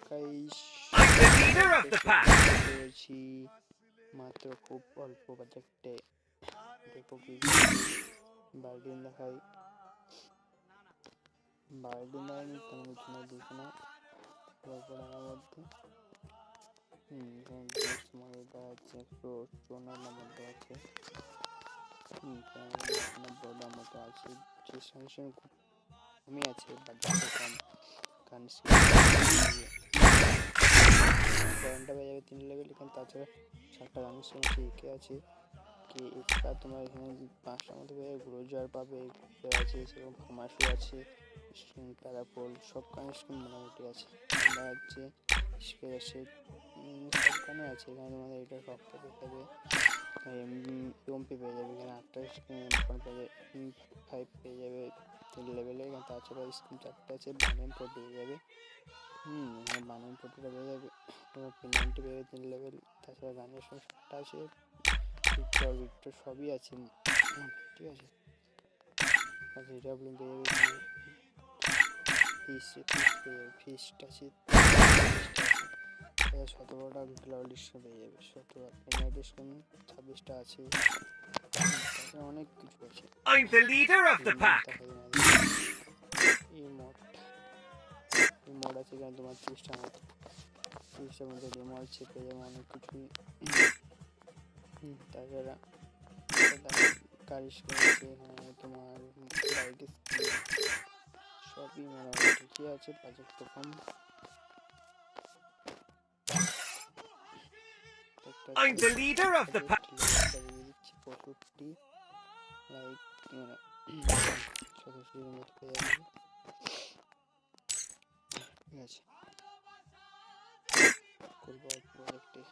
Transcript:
Guys, I'm the leader of the pack. পেয়েছি মাত্র খুব অল্প বাজেটে। দেখো কি বার্গেন দেখাই, বার্গেন দেখানি তেমন কিছু না, দেখো না অল্প টাকার মধ্যে। এখানে দেখা যাচ্ছে 154 মধ্যে আছে। বড়ার মতো আছে, যে সাজেশন খুব কমই আছে, বাজেটটা কম। কারণ গানটা পেয়ে যাবে 3 লেভেল। এখানে তাছাড়া 7টা গানের সঙ্গে একে আছে কি এক্সট্রা তোমার এখানে 5টার মধ্যে পেয়ে গ্রোজার পাবে, আছে সেরকম কমার্শও আছে, প্যারাপোল সব গানের স্কিন মোটামুটি আছে। দেখা যাচ্ছে আছে সব গানে আছে। এখানে তোমাদের এটা রক্ত পেয়ে যাবে, এমপি পেয়ে যাবে, এখানে 8টা স্কিন পেয়ে যাবে, 5 পেয়ে যাবে 3 লেভেলে। এখানে তাছাড়া স্কিন 4টা আছে, বানেম ফোর পেয়ে যাবে। এখানে বানান ফটোটা পেয়ে যাবে, তোমার পেনাল্টি পেয়ে যাবে 3 লেভেল। তাছাড়া গানের সঙ্গে 7টা আছে, ভিক্টর সবই আছে, ঠিক আছে। আচ্ছা এটা আপনি পেয়ে যাবে, ফিস্ট পেয়ে যাবে, ফিস্ট আছে 17টা, গ্লাউডিস্ট পেয়ে যাবে 17টা, পেনাল্টি স্কিন 26টা আছে। তাছাড়া অনেক কিছু আছে। I'm the leader of the pack. এই মড আছে এখানে তোমার 30টার মধ্যে ডেমো আছে, পেয়ে যাবে অনেক কিছুই। তাছাড়া গাড়ি স্কিন আছে, এখানে তোমার বাইক স্কিন সবই মোটামুটি ঠিকই আছে, বাজেট তো কম। I'm the leader of the pack. 65 like সদস্যের মতো পেয়ে যাবে, ঠিক আছে। করবো প্রজেক্টে।